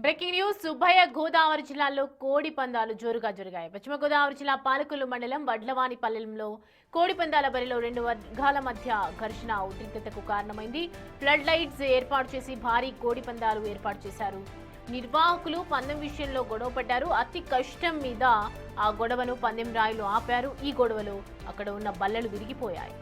Breaking news ఉభయ గోదావరి జిల్లాల్లో కోడి పందాలు జోరుగా జరిగాయి. పశ్చిమ గోదావరి జిల్లా పాలకొల్లు మండలం వడ్లవానిపల్లెంలో కోడి పందాల బరిలో రెండు వర్గాల మధ్య ఘర్షణ ఉద్రిక్తతకు కారణమైంది. ఫ్లడ్ లైట్స్ ఏర్పాటు చేసి భారీ కోడి పందాలు ఏర్పాటు చేశారు. నిర్వాహకులు పందెం విషయంలో గొడవ పడ్డారు. అతి కష్టం మీద ఆ గొడవను పందెం రాయులు ఆపారు. ఈ గొడవలో అక్కడ ఉన్న బల్లలు విరిగిపోయాయి.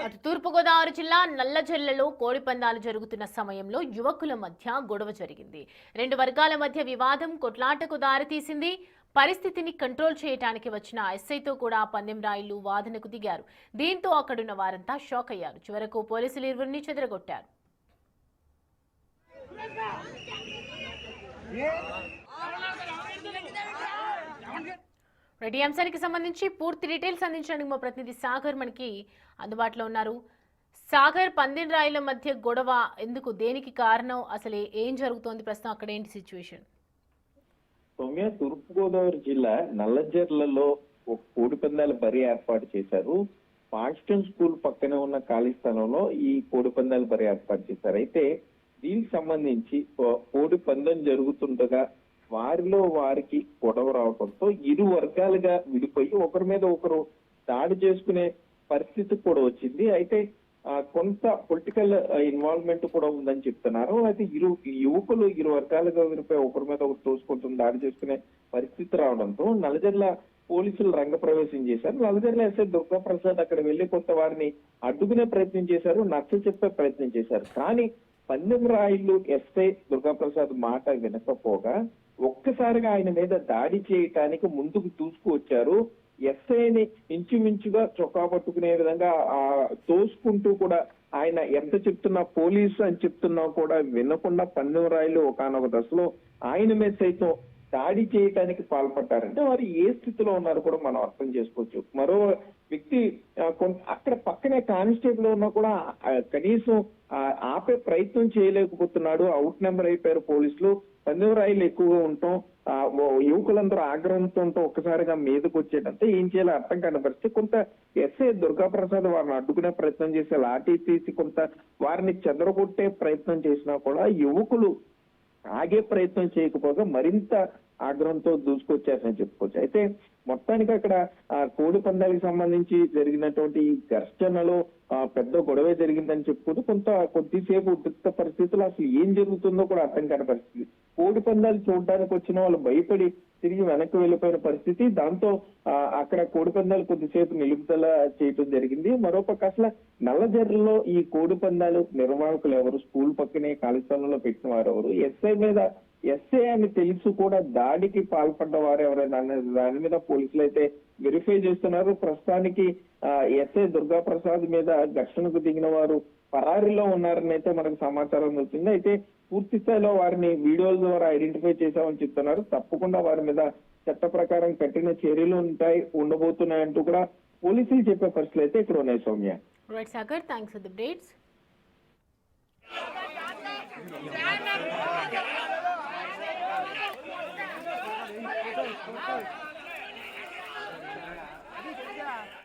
అటు తూర్పుగోదావరి జిల్లా నల్లజర్లలో కోడి పందాలు జరుగుతున్న సమయంలో యువకుల మధ్య గొడవ జరిగింది. రెండు వర్గాల మధ్య వివాదం కొట్లాటకు దారితీసింది. పరిస్థితిని కంట్రోల్ చేయడానికి వచ్చిన ఎస్ఐతో కూడా పందెం రాయులు వాదనకు దిగారు. దీంతో అక్కడున్న వారంతా షాక్ అయ్యారు. చివరకు పోలీసులు ఇరువురిని చెదరగొట్టారు. రెడ్డి అంశానికి సంబంధించి పూర్తి డీటెయిల్స్ అందించడానికి మా ప్రతినిధి సాగర్ మనకి అందుబాటులో ఉన్నారు. సాగర్, పందెం రాయుల మధ్య గొడవ ఎందుకు, దేనికి కారణం, అసలు ఏం జరుగుతోంది ప్రస్తుతం, అక్కడ ఏంటి సిచ్యువేషన్? సౌమ్య, తూర్పుగోదావరి జిల్లా నల్లజర్లలో ఒక కోడి పందాల బరి ఏర్పాటు చేశారు. పాస్టన్ స్కూల్ పక్కనే ఉన్న ఖాళీ స్థలంలో ఈ కోడి పందాల బరి ఏర్పాటు చేశారు. అయితే దీనికి సంబంధించి కోడి పందెం జరుగుతుండగా వారిలో వారికి గొడవ రావడంతో ఇరు వర్గాలుగా విడిపోయి ఒకరి మీద ఒకరు దాడి చేసుకునే పరిస్థితి కూడా వచ్చింది. అయితే కొంత పొలిటికల్ ఇన్వాల్వ్మెంట్ కూడా ఉందని చెప్తున్నారు. అయితే యువకులు ఇరు వర్గాలుగా విడిపోయి ఒకరి మీద ఒకరు తోసుకుంటున్న దాడి చేసుకునే పరిస్థితి రావడంతో నల్లజర్ల పోలీసులు రంగప్రవేశం చేశారు. నల్లజర్ల ఎస్ఐ దుర్గాప్రసాద్ అక్కడ వెళ్లి కొంత వారిని అడ్డుకునే ప్రయత్నం చేశారు, నచ్చ చెప్పే ప్రయత్నం చేశారు. కానీ పందెం రాయులు ఎస్ఐ దుర్గాప్రసాద్ మాట వినకపోగా ఒక్కసారిగా ఆయన మీద దాడి చేయటానికి ముందుకు దూసుకువచ్చారు. ఎస్ఐని ఇంచుమించుగా చొక్కా పట్టుకునే విధంగా తోసుకుంటూ కూడా ఆయన ఎంత చెప్తున్నా పోలీసు అని చెప్తున్నా కూడా వినకుండా పందెం రాయులు ఒకానొక దశలో ఆయన మీద సైతం దాడి చేయటానికి పాల్పడ్డారంటే వారు ఏ స్థితిలో ఉన్నారో కూడా మనం అర్థం చేసుకోవచ్చు. మరో వ్యక్తి అక్కడ పక్కనే కానిస్టేబుల్ ఉన్నా కూడా కనీసం ఆపే ప్రయత్నం చేయలేకపోతున్నాడు. అవుట్ నెంబర్ అయిపోయారు పోలీసులు. పందెం రాయిలు ఎక్కువగా ఉంటాం, యువకులందరూ ఆగ్రహంతో ఉంటాం, ఒక్కసారిగా మీదకి వచ్చేటంటే ఏం చేయాలో అర్థం కాని పరిస్థితి. కొంత ఎస్ఐ దుర్గాప్రసాద్ వారిని అడ్డుకునే ప్రయత్నం చేసి లాఠీ తీసి కొంత వారిని చెదరగొట్టే ప్రయత్నం చేసినా కూడా యువకులు ఆగే ప్రయత్నం చేయకపోగా మరింత ఆగ్రహంతో దూసుకొచ్చారని చెప్పుకోవచ్చు. అయితే మొత్తానికి అక్కడ కోడి పందాలకు సంబంధించి జరిగినటువంటి ఘర్షణలో పెద్ద గొడవే జరిగిందని చెప్పుకుంటూ కొద్దిసేపు ఉద్రిక్త పరిస్థితులు అసలు ఏం జరుగుతుందో కూడా అర్థం కాని పరిస్థితి. కోడి పందాలు చూడడానికి వచ్చిన వాళ్ళు భయపడి తిరిగి వెనక్కి వెళ్ళిపోయిన పరిస్థితి. దాంతో అక్కడ కోడి పందాలు కొద్దిసేపు నిలుపుదల చేయటం జరిగింది. మరోపక్క అసలు నల్లజర్లలో ఈ కోడి పందాలు నిర్వాహకులు ఎవరు, స్కూల్ పక్కనే ఖాళీ స్థలంలో పెట్టిన వారు ఎవరు, ఎస్ఐ అని తెలుసు కూడా దాడికి పాల్పడ్డ వారు ఎవరైనా దాని మీద పోలీసులు అయితే వెరిఫై చేస్తున్నారు. ప్రస్తుతానికి ఎస్ఐ దుర్గాప్రసాద్ మీద ఘర్షణకు దిగిన వారు పరారీలో ఉన్నారని అయితే మనకు సమాచారం వచ్చింది. అయితే పూర్తి స్థాయిలో వారిని వీడియోల ద్వారా ఐడెంటిఫై చేశామని చెప్తున్నారు. తప్పకుండా వారి మీద చట్ట ప్రకారం కఠిన చర్యలు ఉండబోతున్నాయంటూ కూడా పోలీసులు చెప్పే పరిస్థితులు అయితే ఇక్కడ ఉన్నాయి. Soumya. Right Sagar, thanks for the updates. Hey!